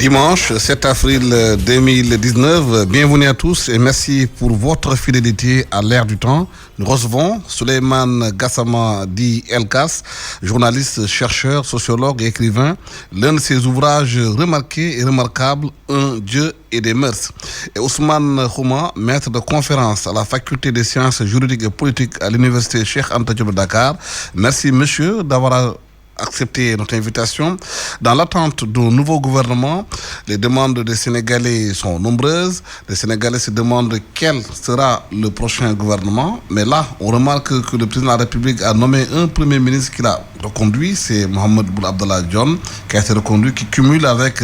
Dimanche 7 avril 2019, bienvenue à tous et merci pour votre fidélité à l'ère du temps. Nous recevons Souleymane Gassama dit Elkas, journaliste, chercheur, sociologue et écrivain. L'un de ses ouvrages remarqués et remarquables, Un Dieu et des mœurs. Et Ousmane Khouma, maître de conférence à la faculté des sciences juridiques et politiques à l'université Cheikh Anta Diop de Dakar. Merci monsieur d'avoir accepter notre invitation. Dans l'attente d'un nouveau gouvernement, les demandes des Sénégalais sont nombreuses. Les Sénégalais se demandent quel sera le prochain gouvernement. Mais là, on remarque que le président de la République a nommé un premier ministre qu'il a reconduit, c'est Mohamed Boun Abdallah Dionne, qui a été reconduit, qui cumule avec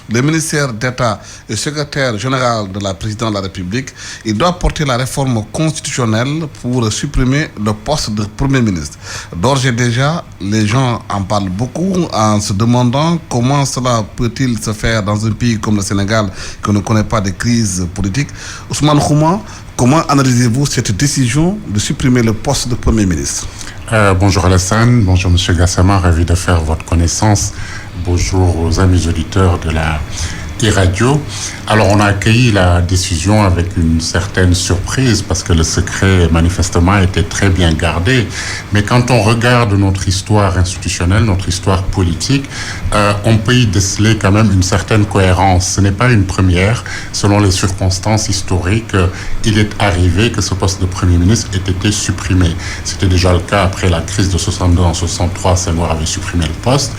le ministère d'État et secrétaire général de la présidente de la République. Il doit porter la réforme constitutionnelle pour supprimer le poste de premier ministre. D'ores et déjà, les gens en parlent beaucoup en se demandant comment cela peut-il se faire dans un pays comme le Sénégal qui ne connaît pas de crise politique. Ousmane Khouma, comment analysez-vous cette décision de supprimer le poste de Premier ministre? Bonjour Alassane, bonjour Monsieur Gassama, ravi de faire votre connaissance. Bonjour aux amis auditeurs de la e-radio. Alors on a accueilli la décision avec une certaine surprise parce que le secret manifestement était très bien gardé. Mais quand on regarde notre histoire institutionnelle, notre histoire politique, on peut y déceler quand même une certaine cohérence. Ce n'est pas une première. Selon les circonstances historiques, il est arrivé que ce poste de Premier ministre ait été supprimé. C'était déjà le cas après la crise de 62 en 63, Senghor avait supprimé le poste.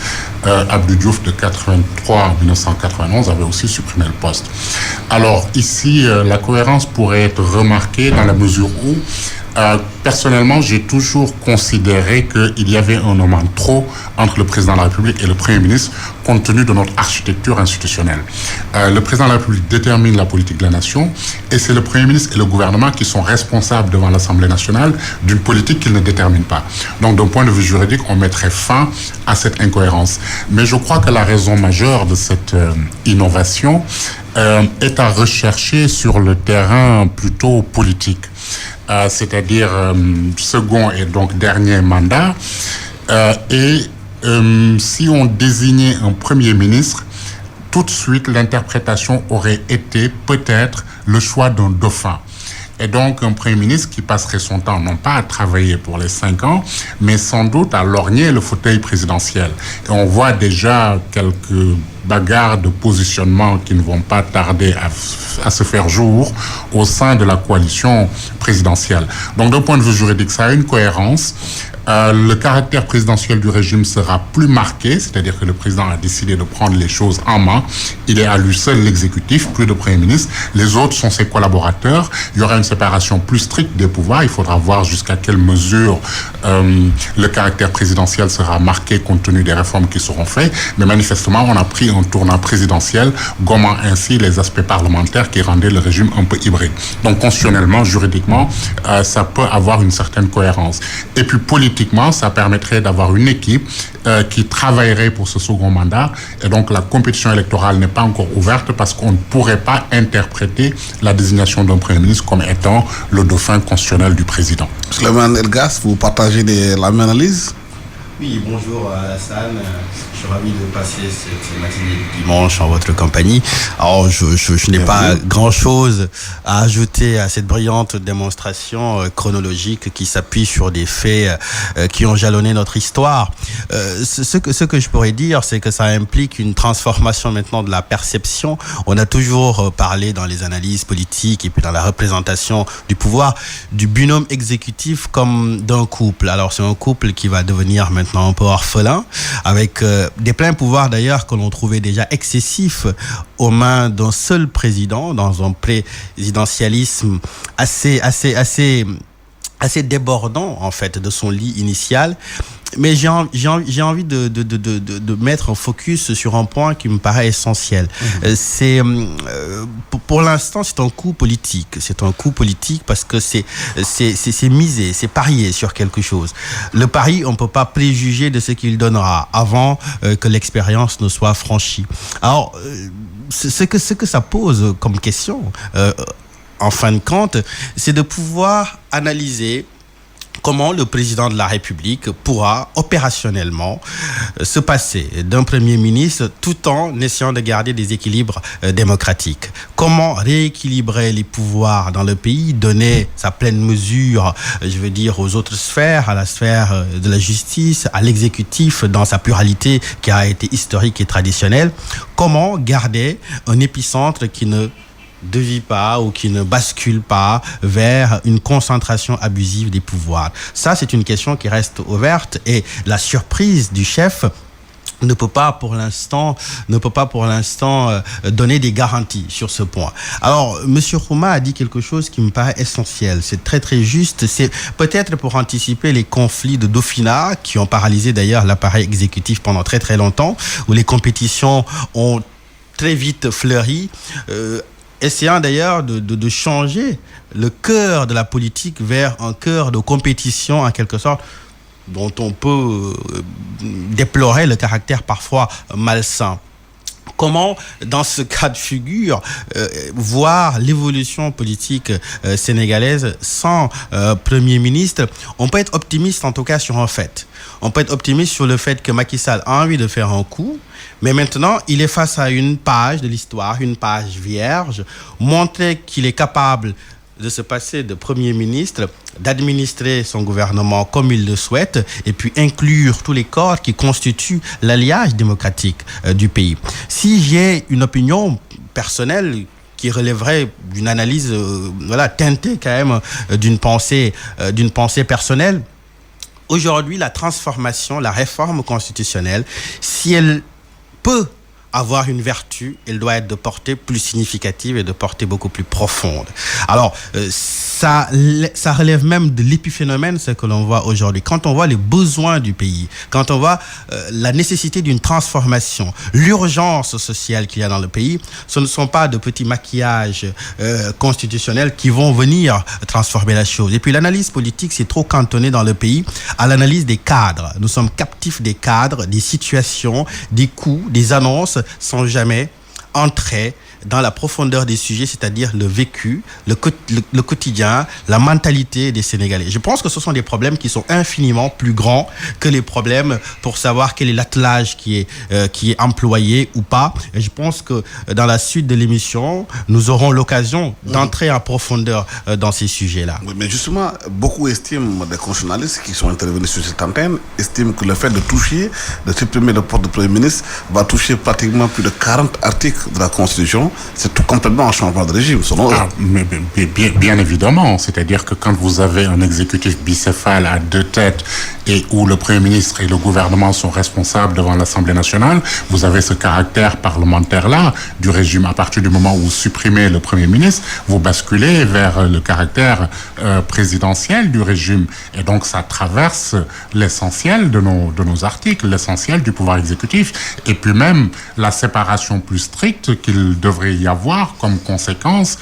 Abdou Diouf de 83 en 1991 avait aussi supprimé le poste. Alors ici, la cohérence pourrait être remarquée dans la mesure où personnellement, j'ai toujours considéré qu'il y avait un moment trop entre le président de la République et le Premier ministre, compte tenu de notre architecture institutionnelle. Le président de la République détermine la politique de la nation et c'est le Premier ministre et le gouvernement qui sont responsables devant l'Assemblée nationale d'une politique qu'il ne détermine pas. Donc, d'un point de vue juridique, on mettrait fin à cette incohérence. Mais je crois que la raison majeure de cette innovation est à rechercher sur le terrain plutôt politique. C'est-à-dire second et donc dernier mandat. Si on désignait un premier ministre, tout de suite l'interprétation aurait été peut-être le choix d'un dauphin. Et donc un premier ministre qui passerait son temps non pas à travailler pour les 5 ans, mais sans doute à lorgner le fauteuil présidentiel. Et on voit déjà quelques bagarres de positionnement qui ne vont pas tarder à se faire jour au sein de la coalition présidentielle. Donc d'un point de vue juridique, ça a une cohérence. Le caractère présidentiel du régime sera plus marqué, c'est-à-dire que le président a décidé de prendre les choses en main. Il est à lui seul l'exécutif, plus de Premier ministre. Les autres sont ses collaborateurs. Il y aura une séparation plus stricte des pouvoirs. Il faudra voir jusqu'à quelle mesure le caractère présidentiel sera marqué compte tenu des réformes qui seront faites. Mais manifestement, on a pris un tournant présidentiel, gommant ainsi les aspects parlementaires qui rendaient le régime un peu hybride. Donc constitutionnellement, juridiquement, ça peut avoir une certaine cohérence. Et puis politiquement, ça permettrait d'avoir une équipe qui travaillerait pour ce second mandat. Et donc, la compétition électorale n'est pas encore ouverte parce qu'on ne pourrait pas interpréter la désignation d'un Premier ministre comme étant le dauphin constitutionnel du président. Souleymane Elkas, vous partagez la même analyse? Oui, bonjour Alassane. Je suis ravi de passer cette matinée de dimanche en votre compagnie. Alors, je n'ai pas grand-chose à ajouter à cette brillante démonstration chronologique qui s'appuie sur des faits qui ont jalonné notre histoire. Ce que je pourrais dire, c'est que ça implique une transformation maintenant de la perception. On a toujours parlé dans les analyses politiques et puis dans la représentation du pouvoir du binôme exécutif comme d'un couple. Alors, c'est un couple qui va devenir maintenant un peu orphelin, avec des pleins pouvoirs d'ailleurs que l'on trouvait déjà excessifs aux mains d'un seul président, dans un présidentialisme assez débordant en fait de son lit initial. Mais j'ai envie de mettre un focus sur un point qui me paraît essentiel. C'est pour l'instant c'est un coup politique. C'est un coup politique parce que c'est misé, c'est parier sur quelque chose. Le pari, on peut pas préjuger de ce qu'il donnera avant que l'expérience ne soit franchie. Alors ce que ça pose comme question, en fin de compte, c'est de pouvoir analyser comment le président de la République pourra opérationnellement se passer d'un Premier ministre tout en essayant de garder des équilibres démocratiques. Comment rééquilibrer les pouvoirs dans le pays, donner sa pleine mesure, je veux dire, aux autres sphères, à la sphère de la justice, à l'exécutif dans sa pluralité qui a été historique et traditionnelle. Comment garder un épicentre qui ne dévie pas ou qui ne bascule pas vers une concentration abusive des pouvoirs. Ça, c'est une question qui reste ouverte et la surprise du chef ne peut pas pour l'instant donner des garanties sur ce point. Alors, Monsieur Khouma a dit quelque chose qui me paraît essentiel. C'est très très juste. C'est peut-être pour anticiper les conflits de Dauphinat qui ont paralysé d'ailleurs l'appareil exécutif pendant très très longtemps, où les compétitions ont très vite fleuri. Essayant d'ailleurs de changer le cœur de la politique vers un cœur de compétition en quelque sorte, dont on peut déplorer le caractère parfois malsain. Comment, dans ce cas de figure, voir l'évolution politique sénégalaise sans Premier ministre? On peut être optimiste en tout cas sur un fait. On peut être optimiste sur le fait que Macky Sall a envie de faire un coup, mais maintenant, il est face à une page de l'histoire, une page vierge, montrer qu'il est capable de se passer de Premier ministre, d'administrer son gouvernement comme il le souhaite, et puis inclure tous les corps qui constituent l'alliage démocratique du pays. Si j'ai une opinion personnelle qui relèverait d'une analyse teintée quand même d'une pensée personnelle, aujourd'hui, la transformation, la réforme constitutionnelle, si elle peut avoir une vertu, elle doit être de portée plus significative et de portée beaucoup plus profonde. Alors, ça relève même de l'épiphénomène, ce que l'on voit aujourd'hui. Quand on voit les besoins du pays, quand on voit la nécessité d'une transformation, l'urgence sociale qu'il y a dans le pays, ce ne sont pas de petits maquillages constitutionnels qui vont venir transformer la chose. Et puis l'analyse politique, c'est trop cantonné dans le pays à l'analyse des cadres. Nous sommes captifs des cadres, des situations, des coups, des annonces, sans jamais entrer dans la profondeur des sujets, c'est-à-dire le vécu, le quotidien, la mentalité des Sénégalais. Je pense que ce sont des problèmes qui sont infiniment plus grands que les problèmes pour savoir quel est l'attelage qui est employé ou pas. Et je pense que dans la suite de l'émission, nous aurons l'occasion d'entrer en profondeur dans ces sujets-là. Oui, mais justement, beaucoup estiment, des constitutionnalistes qui sont intervenus sur cette antenne, estiment que le fait de supprimer le poste de Premier ministre va toucher pratiquement plus de 40 articles de la Constitution. C'est tout complètement un changement de régime, selon eux. Mais bien évidemment. C'est-à-dire que quand vous avez un exécutif bicéphale à deux têtes et où le Premier ministre et le gouvernement sont responsables devant l'Assemblée nationale, vous avez ce caractère parlementaire-là du régime. À partir du moment où vous supprimez le Premier ministre, vous basculez vers le caractère présidentiel du régime. Et donc, ça traverse l'essentiel de nos articles, l'essentiel du pouvoir exécutif. Et puis même la séparation plus stricte qu'il devrait y avoir comme conséquence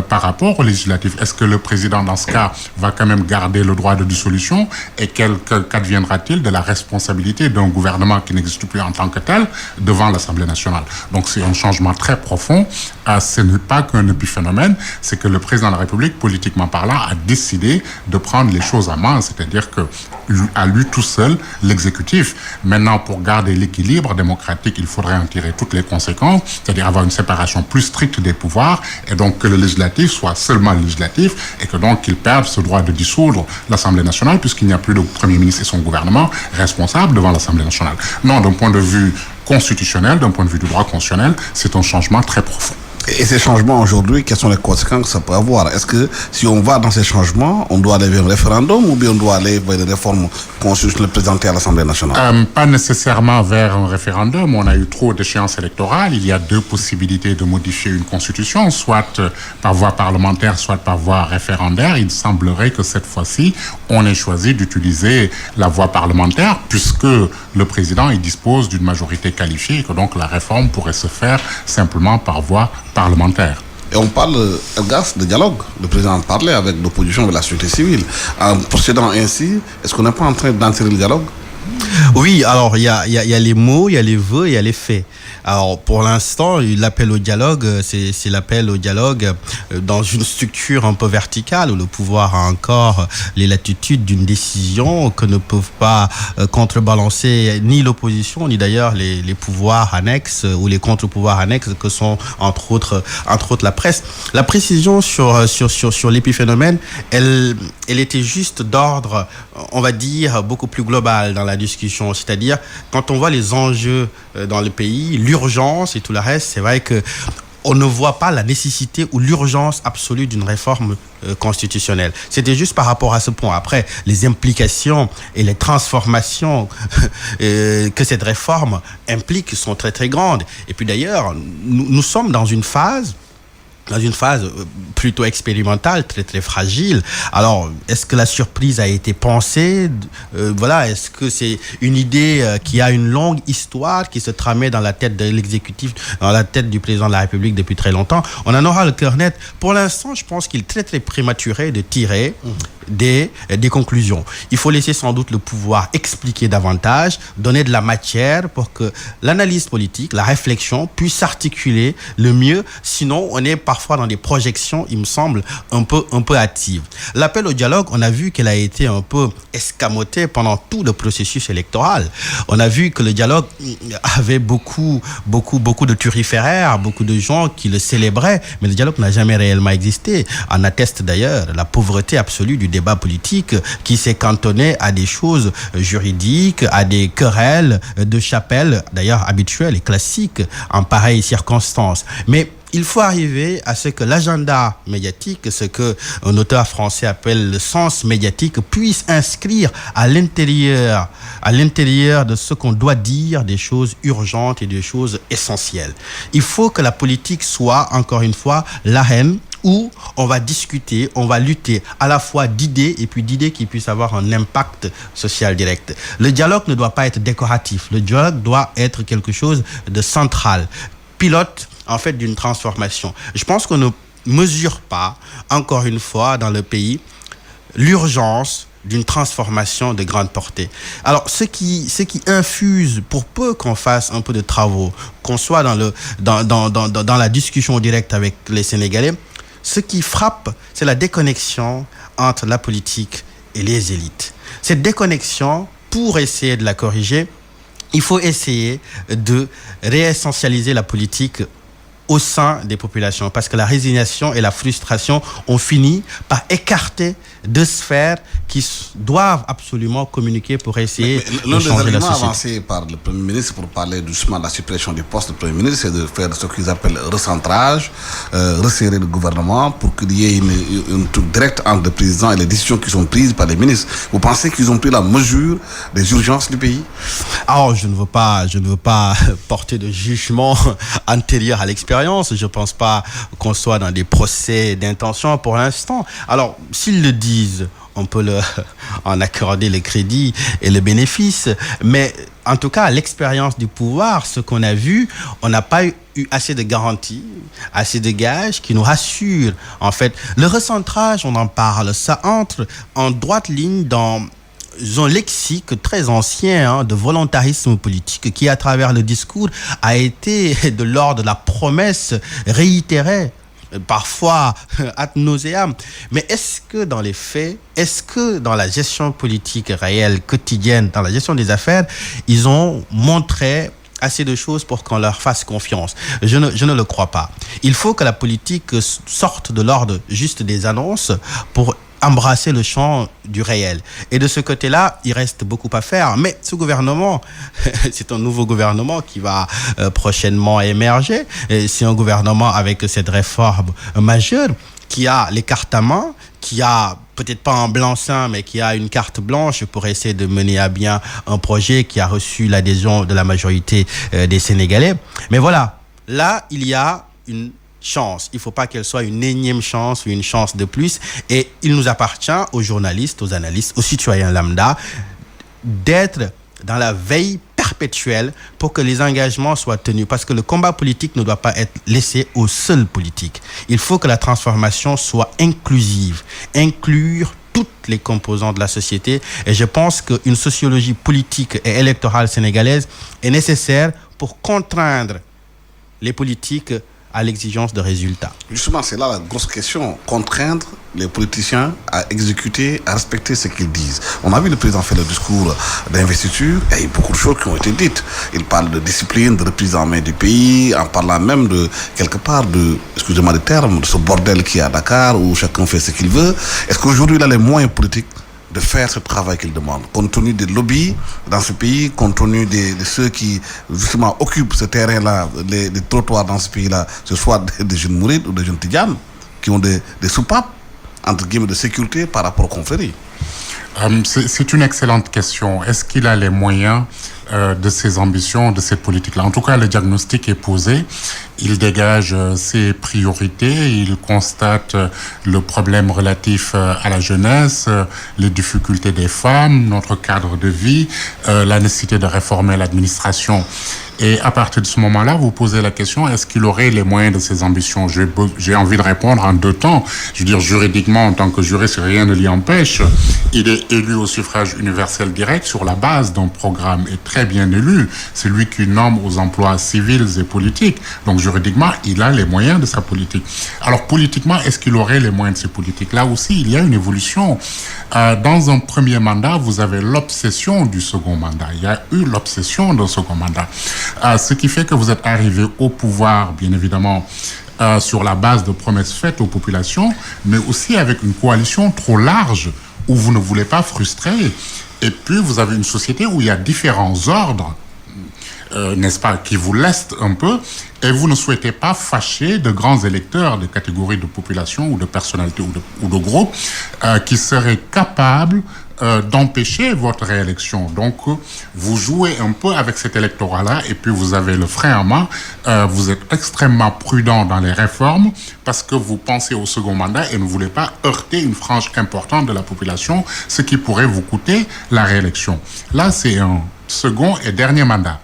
par rapport au législatif. Est-ce que le président, dans ce cas, va quand même garder le droit de dissolution? Et qu'adviendra-t-il de la responsabilité d'un gouvernement qui n'existe plus en tant que tel devant l'Assemblée nationale? Donc c'est un changement très profond. Ce n'est pas qu'un épiphénomène, c'est que le président de la République, politiquement parlant, a décidé de prendre les choses en main, c'est-à-dire que à lui tout seul, l'exécutif. Maintenant, pour garder l'équilibre démocratique, il faudrait en tirer toutes les conséquences, c'est-à-dire avoir une séparation plus stricte des pouvoirs, et donc que le législatif soit seulement le législatif, et que donc qu'il perde ce droit de dissoudre l'Assemblée nationale, puisqu'il n'y a plus de Premier ministre et son gouvernement responsables devant l'Assemblée nationale. Non, d'un point de vue constitutionnel, d'un point de vue du droit constitutionnel, c'est un changement très profond. Et ces changements aujourd'hui, quelles sont les conséquences que ça peut avoir? Est-ce que si on va dans ces changements, on doit aller vers un référendum ou bien on doit aller vers des réformes constitutionnelles présentées à l'Assemblée nationale? Pas nécessairement vers un référendum. On a eu trop d'échéances électorales. Il y a deux possibilités de modifier une constitution, soit par voie parlementaire, soit par voie référendaire. Il semblerait que cette fois-ci, on ait choisi d'utiliser la voie parlementaire puisque le président il dispose d'une majorité qualifiée et que donc la réforme pourrait se faire simplement par voie parlementaire. Et on parle, Elgas, de dialogue. Le président a parlé avec l'opposition, avec la société civile. En procédant ainsi, est-ce qu'on n'est pas en train d'enterrer le dialogue? Oui, alors il y a les mots, il y a les vœux, il y a les faits. Alors pour l'instant, l'appel au dialogue, c'est l'appel au dialogue dans une structure un peu verticale où le pouvoir a encore les latitudes d'une décision que ne peuvent pas contrebalancer ni l'opposition ni d'ailleurs les pouvoirs annexes ou les contre-pouvoirs annexes que sont entre autres la presse. La précision sur l'épiphénomène, elle était juste d'ordre, on va dire, beaucoup plus global dans la discussion. C'est-à-dire, quand on voit les enjeux dans le pays, l'urgence et tout le reste, c'est vrai que on ne voit pas la nécessité ou l'urgence absolue d'une réforme constitutionnelle. C'était juste par rapport à ce point. Après, les implications et les transformations que cette réforme implique sont très très grandes. Et puis d'ailleurs, nous sommes dans une phase plutôt expérimentale, très très fragile. Alors, est-ce que la surprise a été pensée? Voilà, est-ce que c'est une idée qui a une longue histoire, qui se tramait dans la tête de l'exécutif, dans la tête du président de la République depuis très longtemps? On en aura le cœur net. Pour l'instant, je pense qu'il est très très prématuré de tirer des conclusions. Il faut laisser sans doute le pouvoir expliquer davantage, donner de la matière pour que l'analyse politique, la réflexion puisse s'articuler le mieux. Sinon, on est parfois dans des projections, il me semble, un peu hâtives. L'appel au dialogue, on a vu qu'elle a été un peu escamotée pendant tout le processus électoral. On a vu que le dialogue avait beaucoup de turiféraires, beaucoup de gens qui le célébraient, mais le dialogue n'a jamais réellement existé. En atteste d'ailleurs la pauvreté absolue du débat politique qui s'est cantonné à des choses juridiques, à des querelles de chapelle, d'ailleurs habituelles et classiques en pareilles circonstances. Mais il faut arriver à ce que l'agenda médiatique, ce que un auteur français appelle le sens médiatique, puisse inscrire à l'intérieur de ce qu'on doit dire des choses urgentes et des choses essentielles. Il faut que la politique soit, encore une fois, l'arène où on va discuter, on va lutter à la fois d'idées et puis d'idées qui puissent avoir un impact social direct. Le dialogue ne doit pas être décoratif. Le dialogue doit être quelque chose de central, pilote en fait d'une transformation. Je pense qu'on ne mesure pas, encore une fois, dans le pays, l'urgence d'une transformation de grande portée. Alors, ce qui infuse, pour peu qu'on fasse un peu de travaux, qu'on soit dans la discussion directe avec les Sénégalais, ce qui frappe, c'est la déconnexion entre la politique et les élites. Cette déconnexion, pour essayer de la corriger, il faut essayer de réessentialiser la politique au sein des populations, parce que la résignation et la frustration ont fini par écarter deux sphères qui doivent absolument communiquer pour essayer de changer la société. L'un des arguments avancés par le Premier ministre pour parler doucement de la suppression du poste de Premier ministre, c'est de faire ce qu'ils appellent recentrage, resserrer le gouvernement pour qu'il y ait une truc direct entre le président et les décisions qui sont prises par les ministres. Vous pensez qu'ils ont pris la mesure des urgences du pays? Alors, je ne veux pas porter de jugement antérieur à l'expérience. Je ne pense pas qu'on soit dans des procès d'intention pour l'instant. Alors, s'ils le disent, on peut en accorder le crédit et le bénéfice. Mais en tout cas, l'expérience du pouvoir, ce qu'on a vu, on n'a pas eu assez de garanties, assez de gages qui nous rassurent. En fait, le recentrage, on en parle, ça entre en droite ligne dans un lexique très ancien de volontarisme politique qui, à travers le discours, a été de l'ordre de la promesse réitérée, parfois ad nauseam. Mais est-ce que dans les faits, est-ce que dans la gestion politique réelle, quotidienne, dans la gestion des affaires, ils ont montré assez de choses pour qu'on leur fasse confiance? Je ne le crois pas. Il faut que la politique sorte de l'ordre juste des annonces pour embrasser le champ du réel. Et de ce côté-là, il reste beaucoup à faire. Mais ce gouvernement, c'est un nouveau gouvernement qui va prochainement émerger. Et c'est un gouvernement avec cette réforme majeure qui a les cartes à main, qui a peut-être pas un blanc-seing, mais qui a une carte blanche pour essayer de mener à bien un projet qui a reçu l'adhésion de la majorité des Sénégalais. Mais voilà, là, il y a une chance. Il ne faut pas qu'elle soit une énième chance ou une chance de plus. Et il nous appartient aux journalistes, aux analystes, aux citoyens lambda d'être dans la veille perpétuelle pour que les engagements soient tenus. Parce que le combat politique ne doit pas être laissé aux seuls politiques. Il faut que la transformation soit inclusive. Inclure toutes les composantes de la société. Et je pense qu'une sociologie politique et électorale sénégalaise est nécessaire pour contraindre les politiques à l'exigence de résultats. Justement, c'est là la grosse question. Contraindre les politiciens à exécuter, à respecter ce qu'ils disent. On a vu le président faire le discours d'investiture, et il y a eu beaucoup de choses qui ont été dites. Il parle de discipline, de reprise en main du pays, en parlant même de, quelque part, excusez-moi le terme, de ce bordel qui est à Dakar, où chacun fait ce qu'il veut. Est-ce qu'aujourd'hui, il a les moyens politiques de faire ce travail qu'il demande, compte tenu des lobbies dans ce pays, compte tenu de ceux qui justement occupent ce terrain-là, les trottoirs dans ce pays-là, ce soit des jeunes mourides ou des jeunes tidjanes, qui ont des soupapes, entre guillemets, de sécurité par rapport aux confréries. C'est une excellente question. Est-ce qu'il a les moyens de ses ambitions, de cette politique-là? En tout cas, le diagnostic est posé. Il dégage ses priorités. Il constate le problème relatif à la jeunesse, les difficultés des femmes, notre cadre de vie, la nécessité de réformer l'administration. Et à partir de ce moment-là, vous posez la question, est-ce qu'il aurait les moyens de ses ambitions? J'ai envie de répondre en deux temps. Je veux dire, juridiquement, en tant que juriste, rien ne l'y empêche. Il est élu au suffrage universel direct sur la base d'un programme et très bien élu. C'est lui qui nomme aux emplois civils et politiques. Donc, juridiquement, il a les moyens de sa politique. Alors, politiquement, est-ce qu'il aurait les moyens de ses politiques? Là aussi, il y a une évolution. Dans un premier mandat, vous avez l'obsession du second mandat. Il y a eu l'obsession d'un second mandat. Ce qui fait que vous êtes arrivé au pouvoir, bien évidemment, sur la base de promesses faites aux populations, mais aussi avec une coalition trop large où vous ne voulez pas frustrer. Et puis, vous avez une société où il y a différents ordres, n'est-ce pas, qui vous lestent un peu, et vous ne souhaitez pas fâcher de grands électeurs, de catégories de population ou de personnalités ou de groupes qui seraient capables d'empêcher votre réélection. Donc, vous jouez un peu avec cet électorat-là et puis vous avez le frein à main. Vous êtes extrêmement prudent dans les réformes parce que vous pensez au second mandat et ne voulez pas heurter une frange importante de la population, ce qui pourrait vous coûter la réélection. Là, c'est un second et dernier mandat.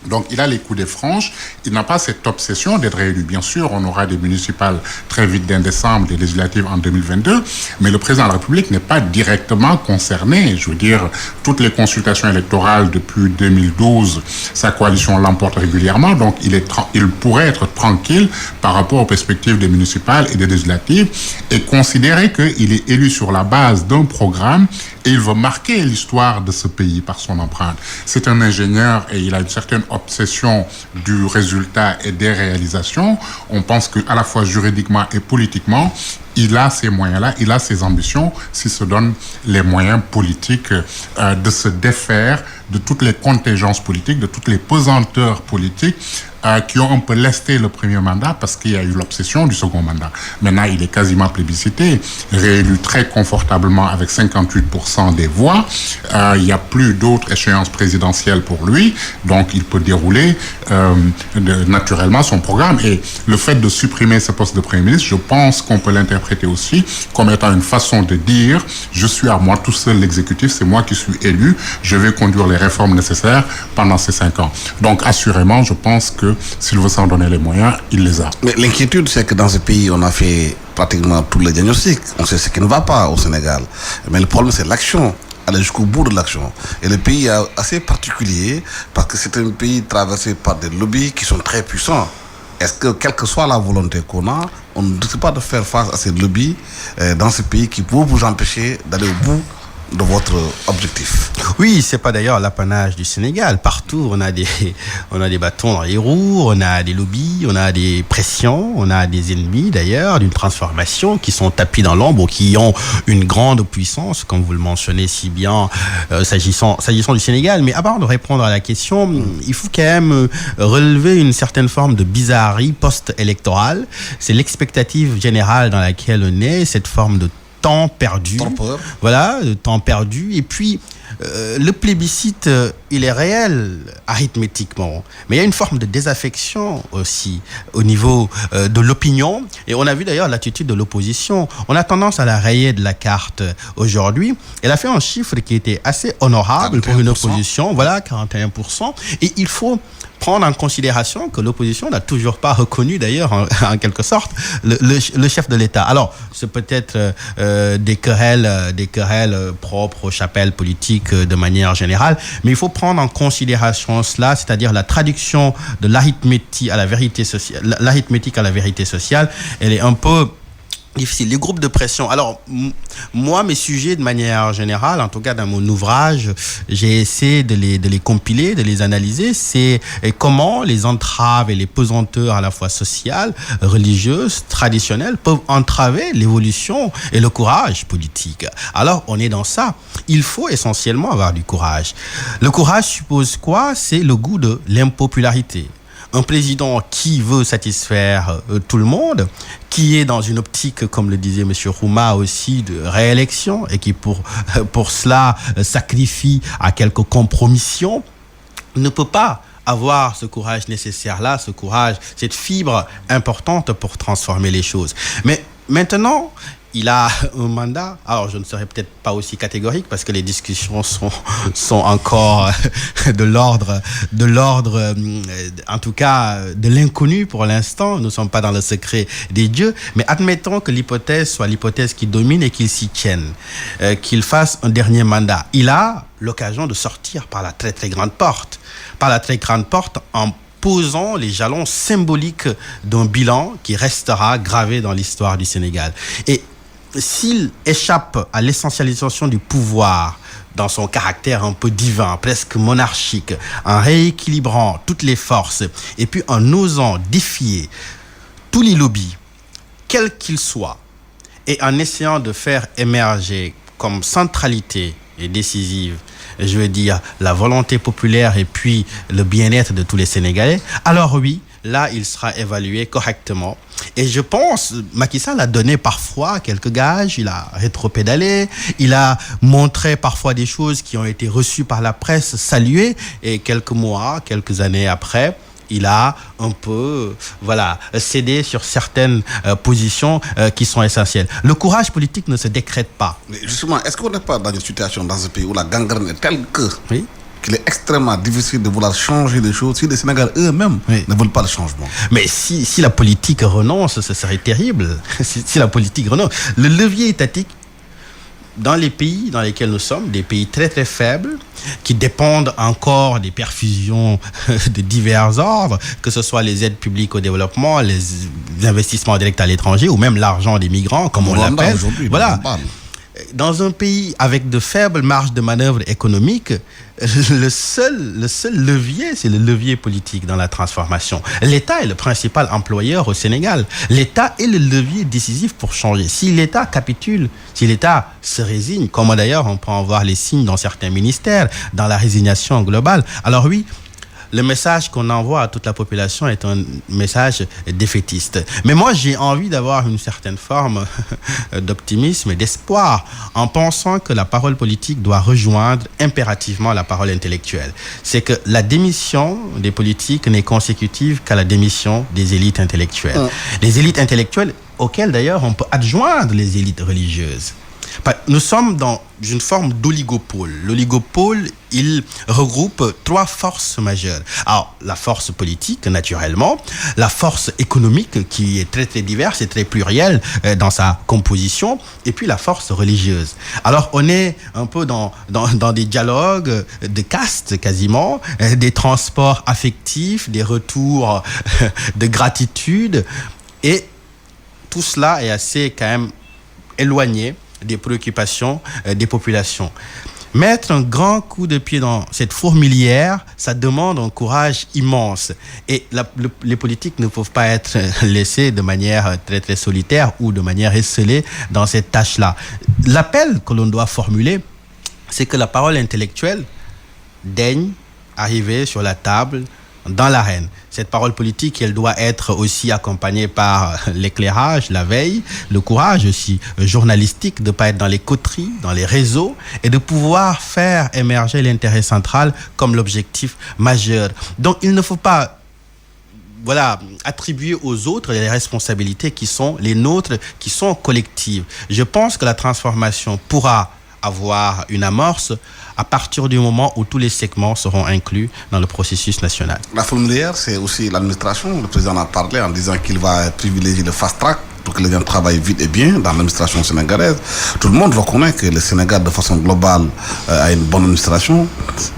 Donc, il a les coups des franges. Il n'a pas cette obsession d'être réélu. Bien sûr, on aura des municipales très vite dès décembre, des législatives en 2022, mais le président de la République n'est pas directement concerné. Je veux dire, toutes les consultations électorales depuis 2012, sa coalition l'emporte régulièrement, donc il pourrait être tranquille par rapport aux perspectives des municipales et des législatives et considérer qu'il est élu sur la base d'un programme et il veut marquer l'histoire de ce pays par son empreinte. C'est un ingénieur et il a une certaine obsession du résultat et des réalisations. On pense qu'à la fois juridiquement et politiquement, il a ces moyens-là, il a ses ambitions, s'il se donne les moyens politiques de se défaire de toutes les contingences politiques, de toutes les pesanteurs politiques qui ont un peu lesté le premier mandat parce qu'il y a eu l'obsession du second mandat. Maintenant, il est quasiment plébiscité, réélu très confortablement avec 58% des voix. Il n'y a plus d'autres échéances présidentielles pour lui, donc il peut dérouler naturellement son programme. Et le fait de supprimer ce poste de Premier ministre, je pense qu'on peut l'interpréter aussi comme étant une façon de dire « je suis à moi tout seul l'exécutif, c'est moi qui suis élu, je vais conduire les réformes nécessaires pendant ces 5 ans ». Donc assurément, je pense que s'il veut s'en donner les moyens, il les a. Mais l'inquiétude, c'est que dans ce pays, on a fait pratiquement tous les diagnostics. On sait ce qui ne va pas au Sénégal. Mais le problème, c'est l'action. Aller jusqu'au bout de l'action. Et le pays est assez particulier parce que c'est un pays traversé par des lobbies qui sont très puissants. Est-ce que, quelle que soit la volonté qu'on a, on ne décide pas de faire face à ces lobbies dans ce pays qui peuvent vous empêcher d'aller au bout de votre objectif? Oui, c'est pas d'ailleurs l'apanage du Sénégal. Partout, on a des bâtons dans les roues, on a des lobbies, on a des pressions, on a des ennemis d'ailleurs d'une transformation qui sont tapis dans l'ombre ou qui ont une grande puissance, comme vous le mentionnez si bien, s'agissant du Sénégal. Mais avant de répondre à la question, il faut quand même relever une certaine forme de bizarrerie post-électorale. C'est l'expectative générale dans laquelle on est, cette forme de temps perdu. Torpeur. Voilà, de temps perdu. Et puis, le plébiscite, il est réel arithmétiquement, mais il y a une forme de désaffection aussi au niveau de l'opinion. Et on a vu d'ailleurs l'attitude de l'opposition. On a tendance à la rayer de la carte aujourd'hui. Elle a fait un chiffre qui était assez honorable 41%. Pour une opposition. Voilà, 41%. Et il faut prendre en considération que l'opposition n'a toujours pas reconnu d'ailleurs en quelque sorte le chef de l'État. Alors c'est peut-être des querelles propres aux chapelles politiques de manière générale, mais il faut prendre en considération cela, c'est-à-dire la traduction de l'arithmétique à la vérité sociale, elle est un peu difficile. Les groupes de pression. Alors, moi, mes sujets, de manière générale, en tout cas dans mon ouvrage, j'ai essayé de les compiler, de les analyser. C'est comment les entraves et les pesanteurs à la fois sociales, religieuses, traditionnelles peuvent entraver l'évolution et le courage politique. Alors, on est dans ça. Il faut essentiellement avoir du courage. Le courage suppose quoi? C'est le goût de l'impopularité. Un président qui veut satisfaire tout le monde, qui est dans une optique, comme le disait M. Rouma aussi, de réélection et qui pour cela sacrifie à quelques compromissions, ne peut pas avoir ce courage nécessaire-là, ce courage, cette fibre importante pour transformer les choses. Mais maintenant, il a un mandat. Alors, je ne serai peut-être pas aussi catégorique parce que les discussions sont encore de l'ordre, en tout cas, de l'inconnu pour l'instant. Nous ne sommes pas dans le secret des dieux. Mais admettons que l'hypothèse soit l'hypothèse qui domine et qu'il s'y tienne, qu'il fasse un dernier mandat. Il a l'occasion de sortir par la très, très grande porte. Par la très grande porte en posant les jalons symboliques d'un bilan qui restera gravé dans l'histoire du Sénégal. Et s'il échappe à l'essentialisation du pouvoir dans son caractère un peu divin, presque monarchique, en rééquilibrant toutes les forces et puis en osant défier tous les lobbies, quels qu'ils soient, et en essayant de faire émerger comme centralité et décisive, je veux dire, la volonté populaire et puis le bien-être de tous les Sénégalais, alors oui, là, il sera évalué correctement. Et je pense, Macky Sall a donné parfois quelques gages, il a rétropédalé, il a montré parfois des choses qui ont été reçues par la presse, saluées, et quelques mois, quelques années après, il a un peu cédé sur certaines positions qui sont essentielles. Le courage politique ne se décrète pas. Mais justement, est-ce qu'on n'est pas dans une situation dans ce pays où la gangrène est telle que... Oui. Qu'il est extrêmement difficile de vouloir changer les choses si les Sénégalais eux-mêmes ne veulent pas le changement. Mais si la politique renonce, ce serait terrible. si la politique renonce. Le levier étatique, dans les pays dans lesquels nous sommes, des pays très très faibles, qui dépendent encore des perfusions de divers ordres, que ce soit les aides publiques au développement, les investissements directs à l'étranger, ou même l'argent des migrants, comme on l'appelle. Voilà. Dans un pays avec de faibles marges de manœuvre économiques, le seul levier, c'est le levier politique dans la transformation. L'État est le principal employeur au Sénégal. L'État est le levier décisif pour changer. Si l'État capitule, si l'État se résigne, comme d'ailleurs on peut en voir les signes dans certains ministères, dans la résignation globale, alors oui, le message qu'on envoie à toute la population est un message défaitiste. Mais moi, j'ai envie d'avoir une certaine forme d'optimisme et d'espoir en pensant que la parole politique doit rejoindre impérativement la parole intellectuelle. C'est que la démission des politiques n'est consécutive qu'à la démission des élites intellectuelles. Les élites intellectuelles auxquelles d'ailleurs on peut adjoindre les élites religieuses. Nous sommes dans une forme d'oligopole. L'oligopole, il regroupe trois forces majeures. Alors, la force politique, naturellement, la force économique, qui est très, très diverse et très plurielle dans sa composition, et puis la force religieuse. Alors, on est un peu dans des dialogues de caste, quasiment, des transports affectifs, des retours de gratitude, et tout cela est assez, quand même, éloigné des préoccupations des populations. Mettre un grand coup de pied dans cette fourmilière, ça demande un courage immense. Et les politiques ne peuvent pas être laissés de manière très très solitaire ou de manière esselée dans cette tâche-là. L'appel que l'on doit formuler, c'est que la parole intellectuelle daigne arriver sur la table dans l'arène. Cette parole politique, elle doit être aussi accompagnée par l'éclairage, la veille, le courage aussi journalistique, de ne pas être dans les coteries, dans les réseaux, et de pouvoir faire émerger l'intérêt central comme l'objectif majeur. Donc, il ne faut pas attribuer aux autres les responsabilités qui sont les nôtres, qui sont collectives. Je pense que la transformation pourra avoir une amorce à partir du moment où tous les segments seront inclus dans le processus national. La fourmilière, c'est aussi l'administration. Le président en a parlé en disant qu'il va privilégier le fast-track pour que les gens travaillent vite et bien dans l'administration sénégalaise. Tout le monde reconnaît que le Sénégal, de façon globale, a une bonne administration.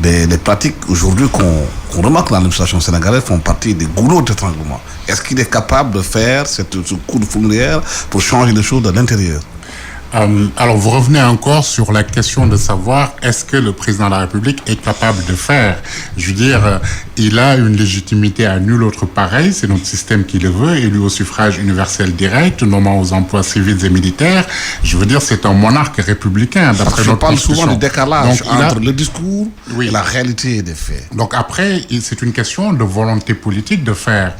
Mais les pratiques aujourd'hui qu'on remarque dans l'administration sénégalaise font partie des goulots d'étranglement. Est-ce qu'il est capable de faire ce coup de fourmilière pour changer les choses de l'intérieur? Alors, vous revenez encore sur la question de savoir est-ce que le président de la République est capable de faire. Je veux dire, il a une légitimité à nul autre pareil, c'est notre système qui le veut, élu au suffrage universel direct, nommant aux emplois civils et militaires. Je veux dire, c'est un monarque républicain, d'après notre constitution. Je parle souvent du décalage entre le discours et la réalité des faits. Donc après, c'est une question de volonté politique de faire.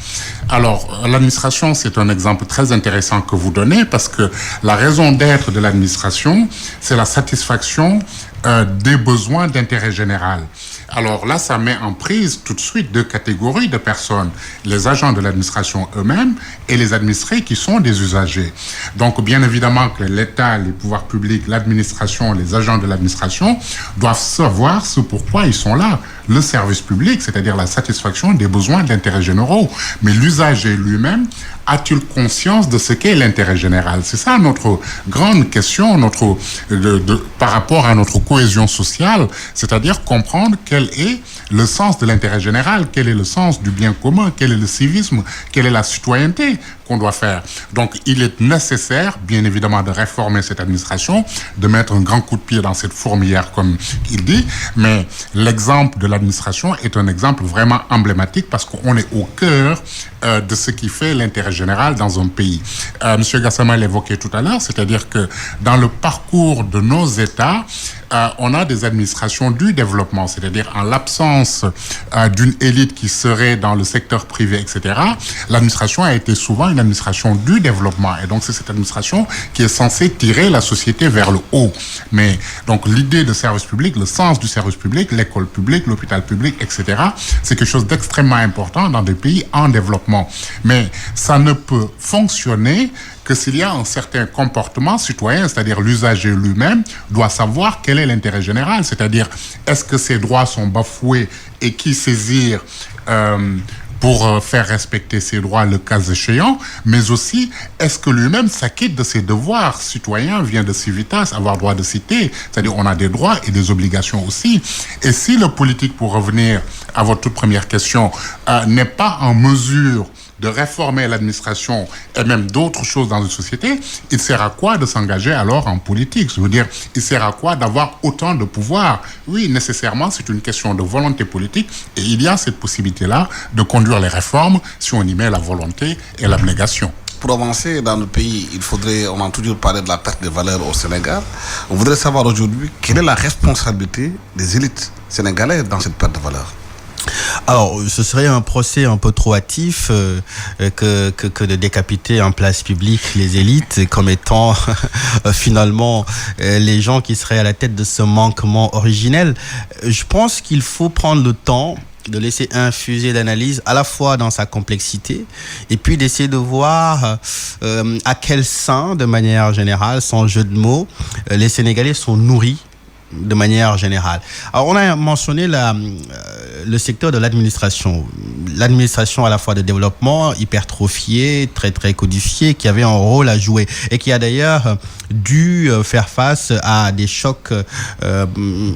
Alors, l'administration, c'est un exemple très intéressant que vous donnez, parce que la raison d'être de l'administration, c'est la satisfaction des besoins d'intérêt général. Alors là, ça met en prise tout de suite deux catégories de personnes, les agents de l'administration eux-mêmes et les administrés qui sont des usagers. Donc bien évidemment que l'État, les pouvoirs publics, l'administration, les agents de l'administration doivent savoir ce pourquoi ils sont là. Le service public, c'est-à-dire la satisfaction des besoins d'intérêt généraux. Mais l'usager lui-même, a-t-il conscience de ce qu'est l'intérêt général? C'est ça notre grande question par rapport à notre cohésion sociale, c'est-à-dire comprendre quel est le sens de l'intérêt général, quel est le sens du bien commun, quel est le civisme, quelle est la citoyenneté qu'on doit faire. Donc, il est nécessaire, bien évidemment, de réformer cette administration, de mettre un grand coup de pied dans cette fourmilière, comme il dit, mais l'exemple de l'administration est un exemple vraiment emblématique parce qu'on est au cœur de ce qui fait l'intérêt général dans un pays. Monsieur Gassama l'évoquait tout à l'heure, c'est-à-dire que dans le parcours de nos États, on a des administrations du développement, c'est-à-dire en l'absence d'une élite qui serait dans le secteur privé, etc., l'administration a été souvent une administration du développement. Et donc, c'est cette administration qui est censée tirer la société vers le haut. Mais donc, l'idée de service public, le sens du service public, l'école publique, l'hôpital public, etc., c'est quelque chose d'extrêmement important dans des pays en développement. Mais ça ne peut fonctionner que s'il y a un certain comportement citoyen, c'est-à-dire l'usager lui-même doit savoir quel est l'intérêt général, c'est-à-dire est-ce que ses droits sont bafoués et qui saisir pour faire respecter ses droits le cas échéant, mais aussi est-ce que lui-même s'acquitte de ses devoirs citoyens, vient de civitas, avoir droit de cité, c'est-à-dire on a des droits et des obligations aussi. Et si le politique, pour revenir à votre toute première question, n'est pas en mesure de réformer l'administration et même d'autres choses dans la société, il sert à quoi de s'engager alors en politique? Je veux dire, il sert à quoi d'avoir autant de pouvoir? Oui, nécessairement, c'est une question de volonté politique et il y a cette possibilité-là de conduire les réformes si on y met la volonté et l'abnégation. Pour avancer dans le pays, on a toujours parlé de la perte de valeur au Sénégal. On voudrait savoir aujourd'hui quelle est la responsabilité des élites sénégalaises dans cette perte de valeur. Alors, ce serait un procès un peu trop hâtif que de décapiter en place publique les élites comme étant finalement les gens qui seraient à la tête de ce manquement originel. Je pense qu'il faut prendre le temps de laisser infuser l'analyse à la fois dans sa complexité et puis d'essayer de voir à quel sein, de manière générale, sans jeu de mots, les Sénégalais sont nourris de manière générale. Alors, on a mentionné le secteur de l'administration. L'administration à la fois de développement, hypertrophiée, très très codifiée, qui avait un rôle à jouer et qui a d'ailleurs dû faire face à des chocs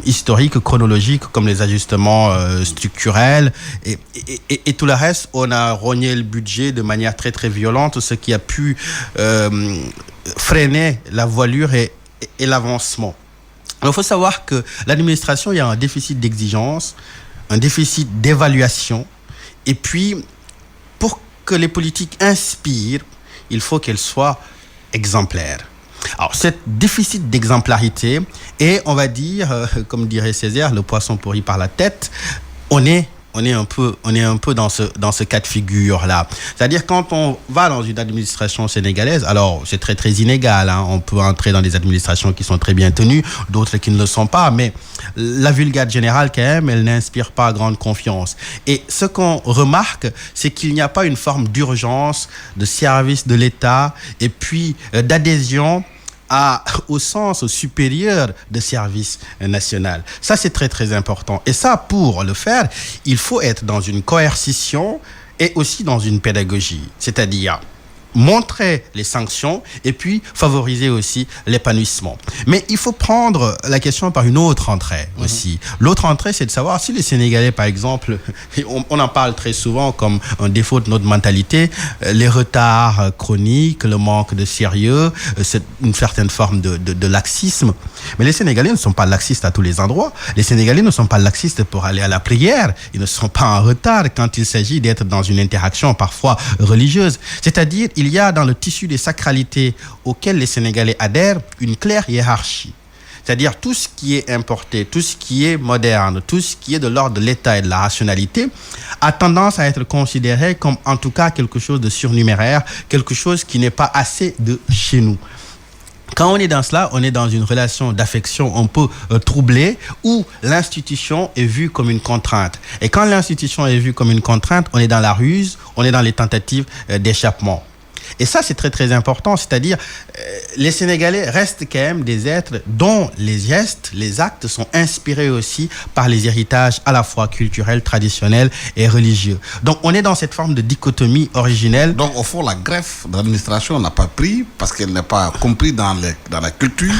historiques, chronologiques, comme les ajustements structurels et tout le reste. On a rogné le budget de manière très très violente, ce qui a pu freiner la voilure et l'avancement. Alors, il faut savoir que l'administration, il y a un déficit d'exigence, un déficit d'évaluation. Et puis, pour que les politiques inspirent, il faut qu'elles soient exemplaires. Alors, ce déficit d'exemplarité est, on va dire, comme dirait Césaire, le poisson pourri par la tête, on est on est un peu dans ce cas de figure là. C'est-à-dire quand on va dans une administration sénégalaise, alors c'est très très inégal, hein. On peut entrer dans des administrations qui sont très bien tenues, d'autres qui ne le sont pas, mais la vulgate générale quand même, elle n'inspire pas grande confiance. Et ce qu'on remarque, c'est qu'il n'y a pas une forme d'urgence, de service de l'État et puis d'adhésion au sens supérieur de service national. Ça, c'est très, très important. Et ça, pour le faire, il faut être dans une coercition et aussi dans une pédagogie. C'est-à-dire montrer les sanctions et puis favoriser aussi l'épanouissement. Mais il faut prendre la question par une autre entrée aussi. L'autre entrée, c'est de savoir si les Sénégalais, par exemple, on en parle très souvent comme un défaut de notre mentalité, les retards chroniques, le manque de sérieux, c'est une certaine forme de laxisme. Mais les Sénégalais ne sont pas laxistes à tous les endroits. Les Sénégalais ne sont pas laxistes pour aller à la prière. Ils ne sont pas en retard quand il s'agit d'être dans une interaction parfois religieuse. C'est-à-dire, il y a dans le tissu des sacralités auxquelles les Sénégalais adhèrent une claire hiérarchie. C'est-à-dire tout ce qui est importé, tout ce qui est moderne, tout ce qui est de l'ordre de l'État et de la rationalité a tendance à être considéré comme en tout cas quelque chose de surnuméraire, quelque chose qui n'est pas assez de chez nous. Quand on est dans cela, on est dans une relation d'affection un peu troublée où l'institution est vue comme une contrainte. Et quand l'institution est vue comme une contrainte, on est dans la ruse, on est dans les tentatives d'échappement. Et ça, c'est très, très important. C'est-à-dire, les Sénégalais restent quand même des êtres dont les gestes, les actes sont inspirés aussi par les héritages à la fois culturels, traditionnels et religieux. Donc, on est dans cette forme de dichotomie originelle. Donc, au fond, la greffe de l'administration n'a pas pris parce qu'elle n'est pas comprise dans la culture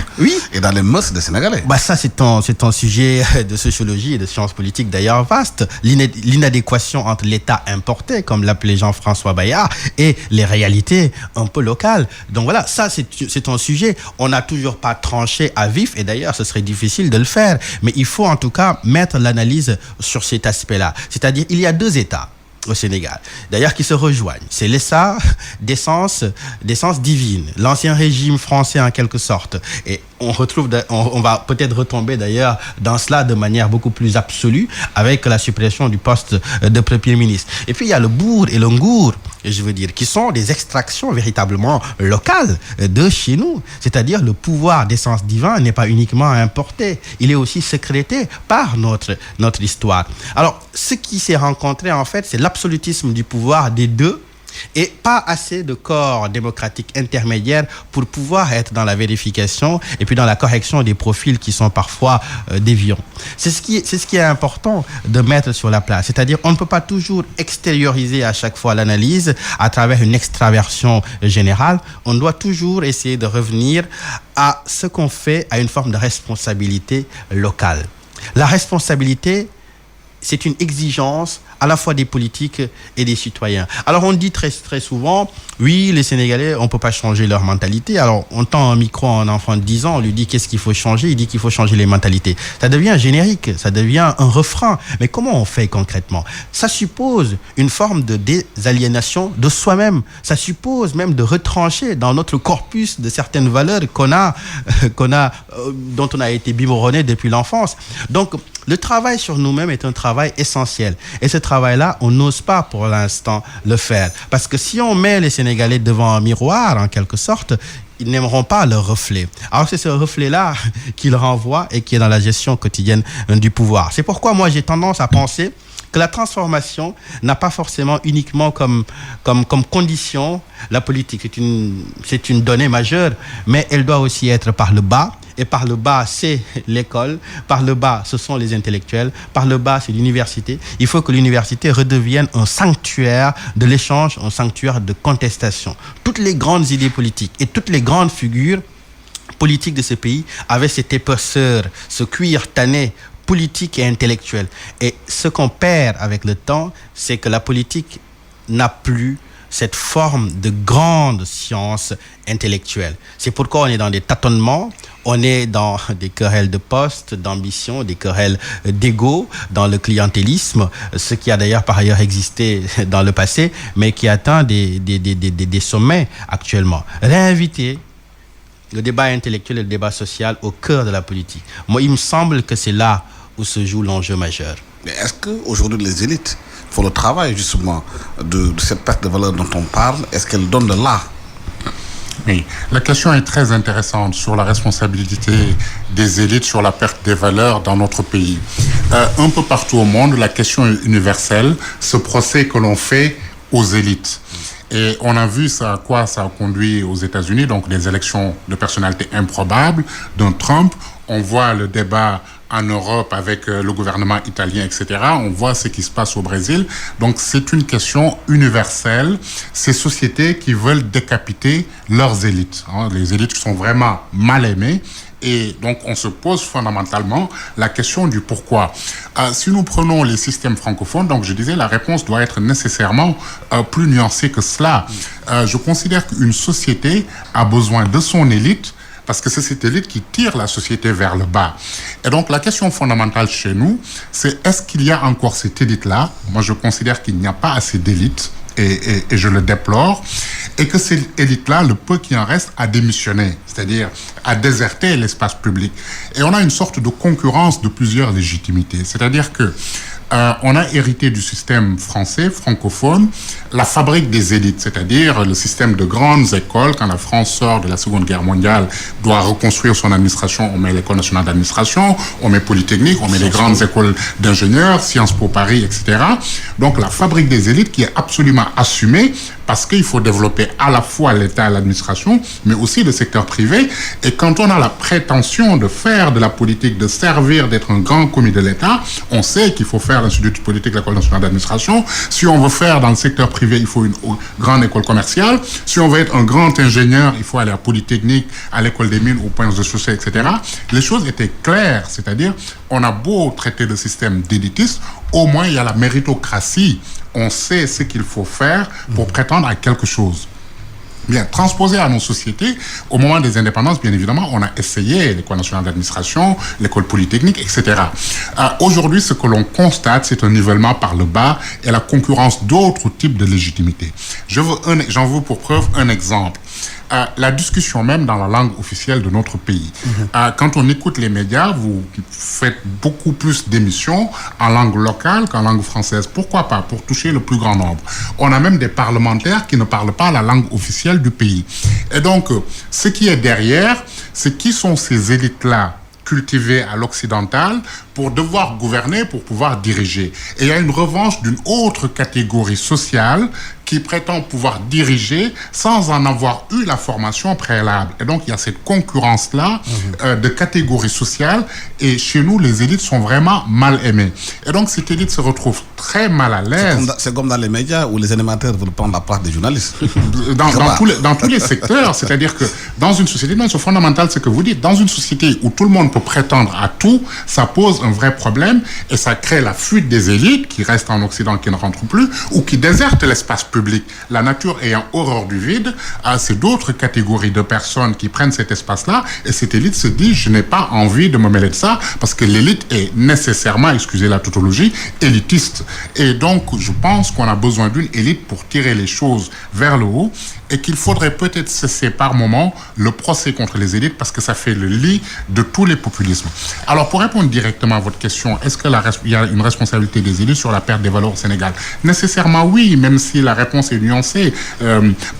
et dans les mœurs des Sénégalais. Bah ça, c'est un sujet de sociologie et de sciences politiques d'ailleurs vaste. L'inadéquation entre l'État importé, comme l'appelait Jean-François Bayard, et les réalités un peu locales. Donc voilà, ça, c'est un sujet. On n'a toujours pas tranché à vif, et d'ailleurs, ce serait difficile de le faire. Mais il faut en tout cas mettre l'analyse sur cet aspect-là. C'est-à-dire, il y a deux États au Sénégal, d'ailleurs, qui se rejoignent. C'est l'État d'essence divine, l'ancien régime français en quelque sorte. Et on va peut-être retomber d'ailleurs dans cela de manière beaucoup plus absolue avec la suppression du poste de Premier ministre. Et puis il y a le bourg et le ngour, je veux dire, qui sont des extractions véritablement locales de chez nous. C'est-à-dire le pouvoir d'essence divin n'est pas uniquement importé, il est aussi sécrété par notre histoire. Alors, ce qui s'est rencontré en fait, c'est l'absolutisme du pouvoir des deux, et pas assez de corps démocratiques intermédiaires pour pouvoir être dans la vérification et puis dans la correction des profils qui sont parfois déviants. C'est ce qui est important de mettre sur la place. C'est-à-dire, on ne peut pas toujours extérioriser à chaque fois l'analyse à travers une extraversion générale. On doit toujours essayer de revenir à ce qu'on fait, à une forme de responsabilité locale. La responsabilité, c'est une exigence à la fois des politiques et des citoyens. Alors on dit très, très souvent, oui, les Sénégalais, on ne peut pas changer leur mentalité. Alors on tend un micro à un enfant de 10 ans, on lui dit qu'est-ce qu'il faut changer, il dit qu'il faut changer les mentalités. Ça devient générique, ça devient un refrain. Mais comment on fait concrètement? Ça suppose une forme de désaliénation de soi-même. Ça suppose même de retrancher dans notre corpus de certaines valeurs dont on a été biberonné depuis l'enfance. Donc, le travail sur nous-mêmes est un travail essentiel. Et ce travail-là, on n'ose pas pour l'instant le faire. Parce que si on met les Sénégalais devant un miroir, en quelque sorte, ils n'aimeront pas leur reflet. Alors c'est ce reflet-là qu'ils renvoient et qui est dans la gestion quotidienne du pouvoir. C'est pourquoi moi j'ai tendance à penser que la transformation n'a pas forcément uniquement comme condition la politique. C'est une donnée majeure, mais elle doit aussi être par le bas. Et par le bas, c'est l'école. Par le bas, ce sont les intellectuels. Par le bas, c'est l'université. Il faut que l'université redevienne un sanctuaire de l'échange, un sanctuaire de contestation. Toutes les grandes idées politiques et toutes les grandes figures politiques de ce pays avaient cette épaisseur, ce cuir tanné politique et intellectuel. Et ce qu'on perd avec le temps, c'est que la politique n'a plus cette forme de grande science intellectuelle. C'est pourquoi on est dans des tâtonnements, on est dans des querelles de poste, d'ambition, des querelles d'ego, dans le clientélisme, ce qui a d'ailleurs par ailleurs existé dans le passé, mais qui atteint des sommets actuellement. Réinviter le débat intellectuel et le débat social au cœur de la politique. Moi, il me semble que c'est là où se joue l'enjeu majeur. Mais est-ce qu'aujourd'hui, les élites font le travail, justement, de cette perte de valeur dont on parle? Est-ce qu'elles donnent de l'art? Oui, la question est très intéressante sur la responsabilité des élites sur la perte des valeurs dans notre pays. Un peu partout au monde, la question est universelle, ce procès que l'on fait aux élites. Et on a vu ça, à quoi ça a conduit aux États-Unis, donc des élections de personnalités improbables, d'un Trump. On voit le débat en Europe avec le gouvernement italien, etc. On voit ce qui se passe au Brésil. Donc, c'est une question universelle. Ces sociétés qui veulent décapiter leurs élites. Les élites sont vraiment mal aimées. Et donc, on se pose fondamentalement la question du pourquoi. Si nous prenons les systèmes francophones, donc je disais, la réponse doit être nécessairement plus nuancée que cela. Je considère qu'une société a besoin de son élite, parce que c'est cette élite qui tire la société vers le bas. Et donc, la question fondamentale chez nous, c'est est-ce qu'il y a encore cette élite-là? Moi, je considère qu'il n'y a pas assez d'élite, et je le déplore, et que cette élite-là, le peu qui en reste, a démissionné, c'est-à-dire a déserté l'espace public. Et on a une sorte de concurrence de plusieurs légitimités, c'est-à-dire que on a hérité du système français, francophone, la fabrique des élites, c'est-à-dire le système de grandes écoles. Quand la France sort de la Seconde Guerre mondiale, doit reconstruire son administration, on met l'École nationale d'administration, on met Polytechnique, on met les grandes écoles d'ingénieurs, Sciences Po Paris, etc. Donc la fabrique des élites qui est absolument assumée, parce qu'il faut développer à la fois l'État et l'administration, mais aussi le secteur privé. Et quand on a la prétention de faire de la politique, de servir, d'être un grand commis de l'État, on sait qu'il faut faire l'Institut politique, l'École nationale d'administration. Si on veut faire dans le secteur privé, il faut une grande école commerciale. Si on veut être un grand ingénieur, il faut aller à Polytechnique, à l'École des mines, au point de chaussée, etc. Les choses étaient claires, c'est-à-dire on a beau traiter le système d'élitisme, au moins il y a la méritocratie. On sait ce qu'il faut faire pour prétendre à quelque chose. Bien, transposé à nos sociétés, au moment des indépendances, bien évidemment, on a essayé l'École nationale d'administration, l'École polytechnique, etc. Aujourd'hui, ce que l'on constate, c'est un nivellement par le bas et la concurrence d'autres types de légitimité. J'en veux pour preuve un exemple. La discussion même dans la langue officielle de notre pays. Quand on écoute les médias, vous faites beaucoup plus d'émissions en langue locale qu'en langue française. Pourquoi pas? Pour toucher le plus grand nombre. On a même des parlementaires qui ne parlent pas la langue officielle du pays. Et donc, ce qui est derrière, c'est qui sont ces élites-là cultivées à l'occidental pour devoir gouverner, pour pouvoir diriger. Et il y a une revanche d'une autre catégorie sociale qui prétend pouvoir diriger sans en avoir eu la formation préalable. Et donc, il y a cette concurrence-là de catégories sociales. Et chez nous, les élites sont vraiment mal aimées. Et donc, cette élite se retrouve très mal à l'aise. C'est comme dans les médias où les animateurs veulent prendre la place des journalistes. Dans tous les secteurs. C'est-à-dire que dans une société, c'est fondamental ce que vous dites, dans une société où tout le monde peut prétendre à tout, ça pose un vrai problème et ça crée la fuite des élites qui restent en Occident, qui ne rentrent plus, ou qui désertent l'espace public. La nature ayant horreur du vide, c'est d'autres catégories de personnes qui prennent cet espace-là et cette élite se dit, je n'ai pas envie de me mêler de ça parce que l'élite est nécessairement, excusez la tautologie, élitiste. Et donc, je pense qu'on a besoin d'une élite pour tirer les choses vers le haut et qu'il faudrait peut-être cesser par moment le procès contre les élites parce que ça fait le lit de tous les populismes. Alors, pour répondre directement à votre question, est-ce qu'il y a une responsabilité des élites sur la perte des valeurs au Sénégal? Nécessairement oui, même si la réponse est nuancée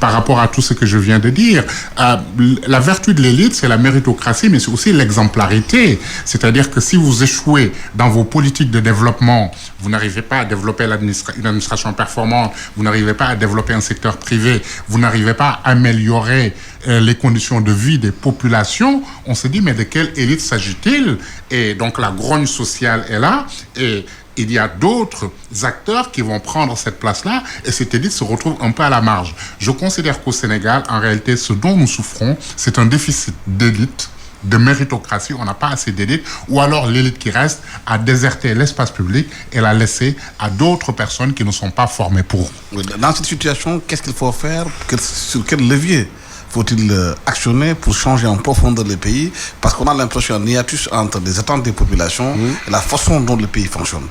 par rapport à tout ce que je viens de dire. La vertu de l'élite, c'est la méritocratie, mais c'est aussi l'exemplarité. C'est-à-dire que si vous échouez dans vos politiques de développement, vous n'arrivez pas à développer une administration performante, vous n'arrivez pas à développer un secteur privé, vous n'arrivez pas à améliorer les conditions de vie des populations, on se dit, mais de quelle élite s'agit-il? Et donc la grogne sociale est là, et il y a d'autres acteurs qui vont prendre cette place-là, et cette élite se retrouve un peu à la marge. Je considère qu'au Sénégal, en réalité, ce dont nous souffrons, c'est un déficit d'élite, de méritocratie, on n'a pas assez d'élite, ou alors l'élite qui reste a déserté l'espace public et l'a laissé à d'autres personnes qui ne sont pas formées pour. Dans cette situation, qu'est-ce qu'il faut faire? Sur quel levier faut-il actionner pour changer en profondeur le pays? Parce qu'on a l'impression qu'il y a un hiatus entre les attentes des populations et la façon dont le pays fonctionne.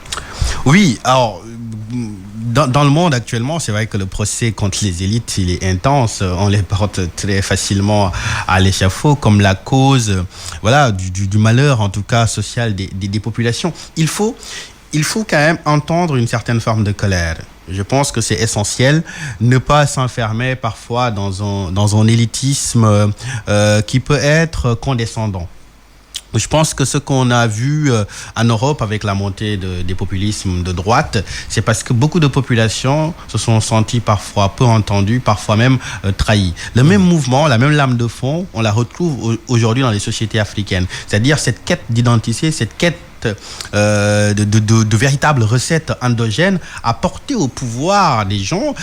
Oui, alors dans le monde actuellement, c'est vrai que le procès contre les élites, il est intense. On les porte très facilement à l'échafaud comme la cause, voilà, du malheur, en tout cas social, des populations. Il faut il faut quand même entendre une certaine forme de colère. Je pense que c'est essentiel, ne pas s'enfermer parfois dans un élitisme qui peut être condescendant. Je pense que ce qu'on a vu en Europe avec la montée des populismes de droite, c'est parce que beaucoup de populations se sont senties parfois peu entendues, parfois même trahies. Le même mouvement, la même lame de fond, on la retrouve aujourd'hui dans les sociétés africaines. C'est-à-dire cette quête d'identité, cette quête de véritables recettes endogènes apportées au pouvoir des gens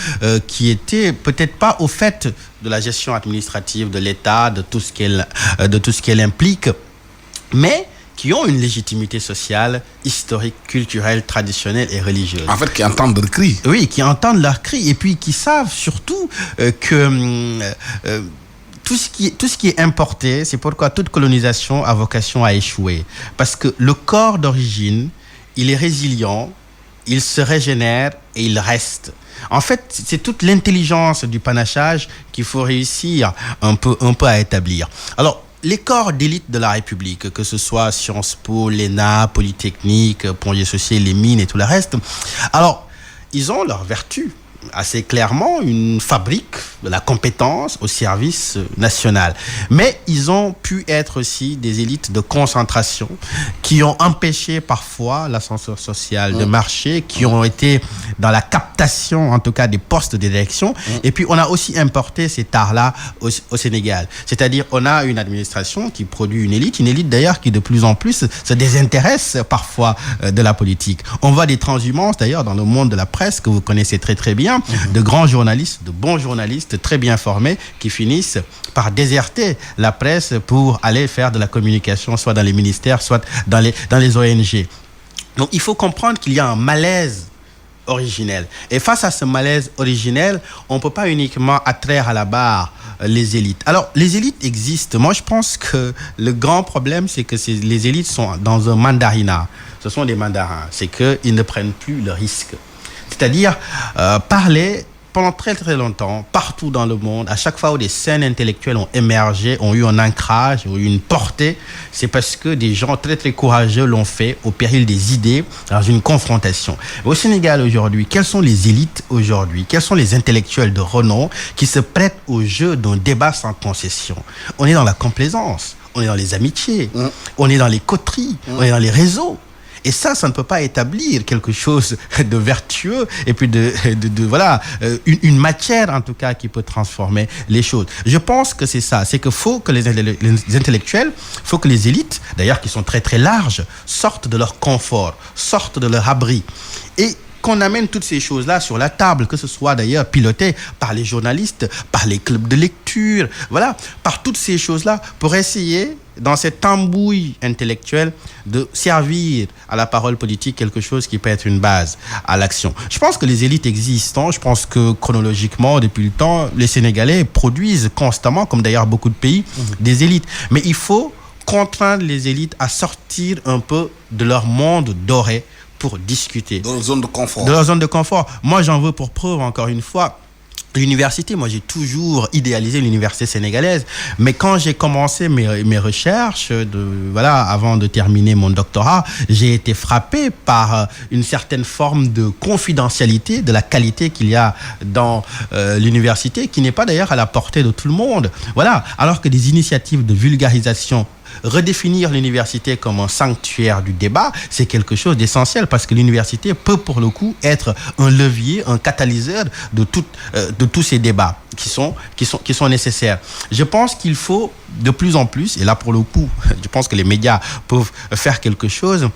qui étaient peut-être pas au fait de la gestion administrative de l'État, de tout ce qu'elle implique, mais qui ont une légitimité sociale, historique, culturelle, traditionnelle et religieuse. En fait, qui entendent leurs cris. Oui, qui entendent leurs cris et puis qui savent surtout que tout ce qui est importé, c'est pourquoi toute colonisation a vocation à échouer. Parce que le corps d'origine, il est résilient, il se régénère et il reste. En fait, c'est toute l'intelligence du panachage qu'il faut réussir un peu à établir. Alors, les corps d'élite de la République, que ce soit Sciences Po, l'ENA, Polytechnique, Pont-Dieu-Saucier, les mines et tout le reste, alors, ils ont leurs vertus. Assez clairement une fabrique de la compétence au service national. Mais ils ont pu être aussi des élites de concentration qui ont empêché parfois l'ascenseur social de marcher, qui ont été dans la captation, en tout cas, des postes d'élection. Et puis, on a aussi importé cet art-là au Sénégal. C'est-à-dire, on a une administration qui produit une élite d'ailleurs qui de plus en plus se désintéresse parfois de la politique. On voit des transhumances d'ailleurs dans le monde de la presse que vous connaissez très très bien, de grands journalistes, de bons journalistes très bien formés qui finissent par déserter la presse pour aller faire de la communication, soit dans les ministères, soit dans les ONG. Donc il faut comprendre qu'il y a un malaise originel. Et face à ce malaise originel, on ne peut pas uniquement attraire à la barre les élites. Alors, les élites existent. Moi, je pense que le grand problème, c'est que les élites sont dans un mandarinat. Ce sont des mandarins. C'est qu'ils ne prennent plus le risque. C'est-à-dire parler pendant très très longtemps, partout dans le monde, à chaque fois où des scènes intellectuelles ont émergé, ont eu un ancrage, ont eu une portée, c'est parce que des gens très très courageux l'ont fait au péril des idées, dans une confrontation. Au Sénégal aujourd'hui, quelles sont les élites aujourd'hui? Quels sont les intellectuels de renom qui se prêtent au jeu d'un débat sans concession? On est dans la complaisance, on est dans les amitiés, on est dans les coteries, on est dans les réseaux. Et ça ne peut pas établir quelque chose de vertueux et puis voilà, une matière en tout cas qui peut transformer les choses. Je pense que c'est ça, c'est qu'il faut que les intellectuels, faut que les élites, d'ailleurs qui sont très très larges, sortent de leur confort, sortent de leur abri et qu'on amène toutes ces choses-là sur la table, que ce soit d'ailleurs piloté par les journalistes, par les clubs de lecture, voilà, par toutes ces choses-là pour essayer dans cette tambouille intellectuelle de servir à la parole politique quelque chose qui peut être une base à l'action. Je pense que les élites existent. Je pense que chronologiquement, depuis le temps, les Sénégalais produisent constamment, comme d'ailleurs beaucoup de pays, des élites. Mais il faut contraindre les élites à sortir un peu de leur monde doré pour discuter. Dans leur zone de confort. De leur zone de confort. Moi, j'en veux pour preuve, encore une fois, l'université. Moi, j'ai toujours idéalisé l'université sénégalaise. Mais quand j'ai commencé mes recherches, avant de terminer mon doctorat, j'ai été frappé par une certaine forme de confidentialité de la qualité qu'il y a dans l'université, qui n'est pas d'ailleurs à la portée de tout le monde. Voilà. Alors que des initiatives de vulgarisation, redéfinir l'université comme un sanctuaire du débat, c'est quelque chose d'essentiel parce que l'université peut pour le coup être un levier, un catalyseur de tous ces débats qui sont nécessaires. Je pense qu'il faut de plus en plus, et là pour le coup, je pense que les médias peuvent faire quelque chose,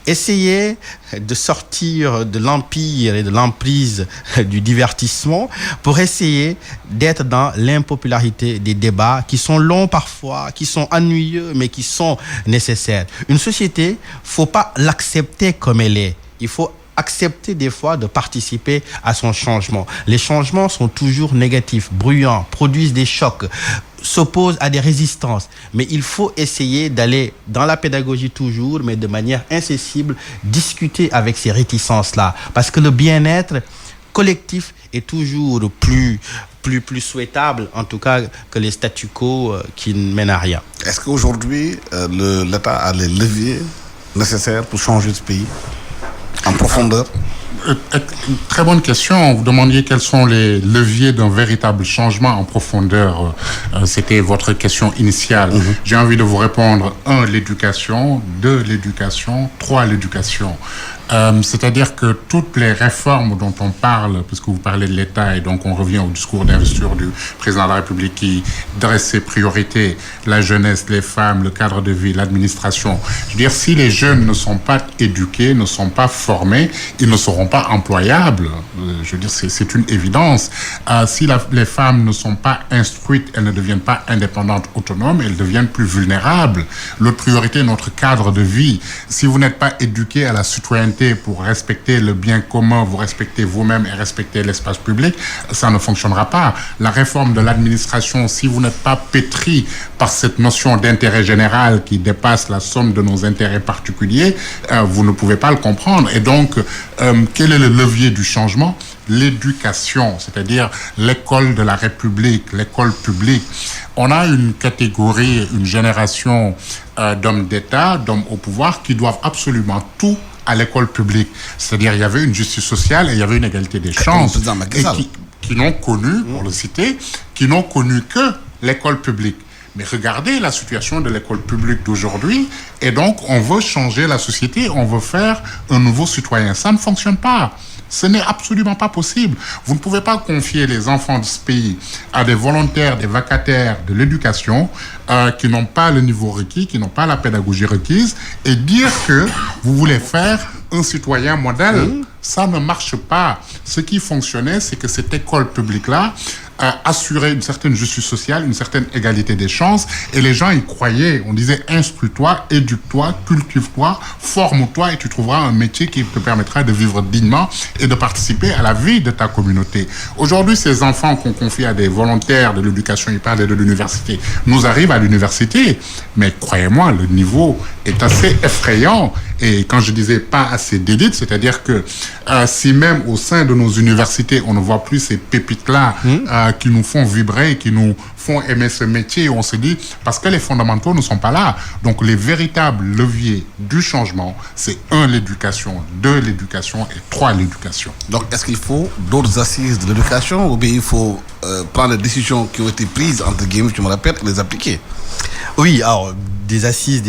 essayer de sortir de l'empire et de l'emprise du divertissement pour essayer d'être dans l'impopularité des débats qui sont longs parfois, qui sont ennuyeux, mais qui sont nécessaires. Une société, faut pas l'accepter comme elle est. Il faut accepter des fois de participer à son changement. Les changements sont toujours négatifs, bruyants, produisent des chocs, s'opposent à des résistances. Mais il faut essayer d'aller dans la pédagogie toujours, mais de manière incessible, discuter avec ces réticences-là. Parce que le bien-être collectif est toujours plus souhaitable, en tout cas, que les statu quo qui ne mènent à rien. Est-ce qu'aujourd'hui, l'État a les leviers nécessaires pour changer ce pays? En profondeur. Très bonne question. Vous demandiez quels sont les leviers d'un véritable changement en profondeur. C'était votre question initiale. J'ai envie de vous répondre. 1, l'éducation. 2, l'éducation. 3, l'éducation. C'est-à-dire que toutes les réformes dont on parle, puisque vous parlez de l'État, et donc on revient au discours d'investiture du président de la République qui dresse ses priorités, la jeunesse, les femmes, le cadre de vie, l'administration. Je veux dire, si les jeunes ne sont pas éduqués, ne sont pas formés, ils ne seront pas employables. Je veux dire, c'est une évidence. Si les femmes ne sont pas instruites, elles ne deviennent pas indépendantes, autonomes, elles deviennent plus vulnérables. L'autre priorité est notre cadre de vie. Si vous n'êtes pas éduqué à la citoyenneté, pour respecter le bien commun, vous respectez vous-même et respecter l'espace public, ça ne fonctionnera pas. La réforme de l'administration, si vous n'êtes pas pétri par cette notion d'intérêt général qui dépasse la somme de nos intérêts particuliers, vous ne pouvez pas le comprendre. Et donc, quel est le levier du changement ? L'éducation, c'est-à-dire l'école de la République, l'école publique. On a une catégorie, une génération d'hommes d'État, d'hommes au pouvoir qui doivent absolument tout à l'école publique. C'est-à-dire, il y avait une justice sociale et il y avait une égalité des chances. Et qui n'ont connu, pour le citer, qui n'ont connu que l'école publique. Mais regardez la situation de l'école publique d'aujourd'hui, et donc on veut changer la société, on veut faire un nouveau citoyen. Ça ne fonctionne pas. Ce n'est absolument pas possible. Vous ne pouvez pas confier les enfants de ce pays à des volontaires, des vacataires de l'éducation qui n'ont pas le niveau requis, qui n'ont pas la pédagogie requise, et dire que vous voulez faire un citoyen modèle. Ça ne marche pas. Ce qui fonctionnait, c'est que cette école publique-là assurait une certaine justice sociale, une certaine égalité des chances, et les gens y croyaient. On disait, instruis-toi, éduque-toi, cultive-toi, forme-toi, et tu trouveras un métier qui te permettra de vivre dignement et de participer à la vie de ta communauté. Aujourd'hui, ces enfants qu'on confie à des volontaires de l'éducation, ils parlent de l'université, nous arrivent à l'université, mais croyez-moi, le niveau est assez effrayant. Et quand je disais pas assez d'élite, c'est-à-dire que si même au sein de nos universités, on ne voit plus ces pépites-là qui nous font vibrer, qui nous font aimer ce métier, on se dit, parce que les fondamentaux ne sont pas là. Donc les véritables leviers du changement, c'est 1, l'éducation, 2, l'éducation et 3, l'éducation. Donc est-ce qu'il faut d'autres assises de l'éducation ou bien il faut prendre les décisions qui ont été prises, entre guillemets, je me répète, et les appliquer? Oui, alors des assises,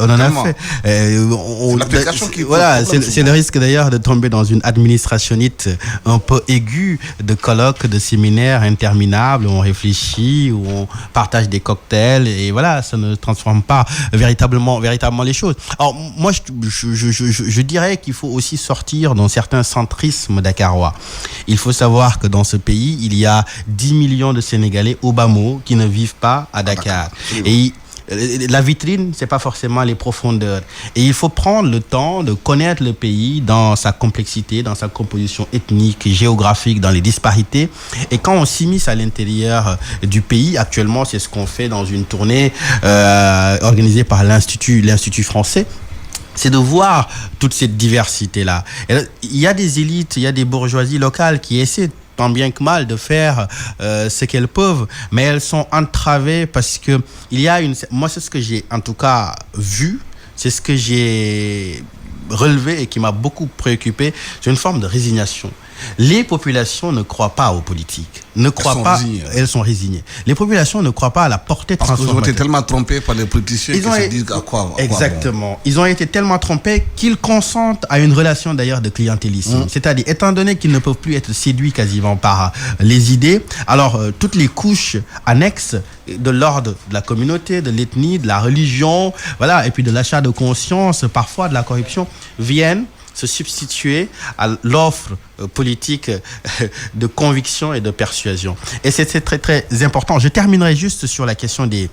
on en a fait. C'est l'application qui voilà, c'est le risque d'ailleurs de tomber dans une administrationnite un peu aiguë de colloques, de séminaires interminables où on réfléchit, où on partage des cocktails et voilà, ça ne transforme pas véritablement les choses. Alors moi, je dirais qu'il faut aussi sortir d'un certain centrisme dakarois. Il faut savoir que dans ce pays, il y a 10 millions de Sénégalais au bas mot qui ne vivent pas à Dakar. Et la vitrine, c'est pas forcément les profondeurs. Et il faut prendre le temps de connaître le pays dans sa complexité, dans sa composition ethnique, géographique, dans les disparités. Et quand on s'immisce à l'intérieur du pays, actuellement, c'est ce qu'on fait dans une tournée organisée par l'Institut français, c'est de voir toute cette diversité-là. Et il y a des élites, il y a des bourgeoisies locales qui essaient tant bien que mal de faire ce qu'elles peuvent, mais elles sont entravées parce que il y a moi c'est ce que j'ai en tout cas vu, c'est ce que j'ai relevé et qui m'a beaucoup préoccupé, c'est une forme de résignation. Les populations ne croient pas aux politiques, elles sont résignées. Les populations ne croient pas à la portée transformatrice. Parce qu'ils ont été tellement trompés par les politiciens qu'ils se disent à quoi. Exactement. Ils ont été tellement trompés qu'ils consentent à une relation d'ailleurs de clientélisme. C'est-à-dire, étant donné qu'ils ne peuvent plus être séduits quasiment par les idées, alors toutes les couches annexes de l'ordre de la communauté, de l'ethnie, de la religion, voilà, et puis de l'achat de conscience, parfois de la corruption, viennent se substituer à l'offre politique de conviction et de persuasion. Et c'est très, très important. Je terminerai juste sur la question des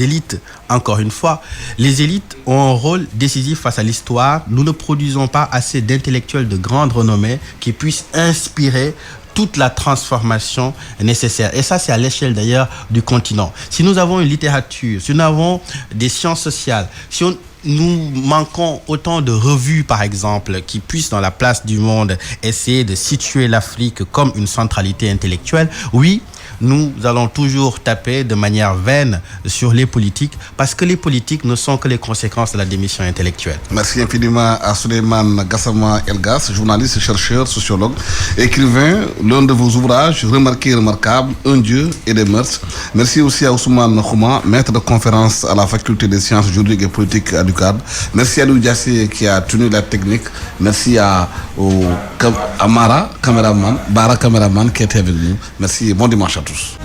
élites. Encore une fois, les élites ont un rôle décisif face à l'histoire. Nous ne produisons pas assez d'intellectuels de grande renommée qui puissent inspirer toute la transformation nécessaire. Et ça, c'est à l'échelle d'ailleurs du continent. Si nous avons une littérature, si nous avons des sciences sociales, si nous manquons autant de revues, par exemple, qui puissent, dans la place du monde, essayer de situer l'Afrique comme une centralité intellectuelle, oui, nous allons toujours taper de manière vaine sur les politiques parce que les politiques ne sont que les conséquences de la démission intellectuelle. Merci infiniment à Souleymane Gassama Elgas, journaliste, chercheur, sociologue, écrivain, l'un de vos ouvrages, Remarqué et remarquable, Un Dieu et des mœurs. Merci aussi à Ousmane Khouma, maître de conférence à la faculté des sciences juridiques et politiques à l'UCAD. Merci à Louis Diassé qui a tenu la technique. Merci à Mara, caméraman, Bara caméraman qui était avec nous. Merci et bon dimanche à tous.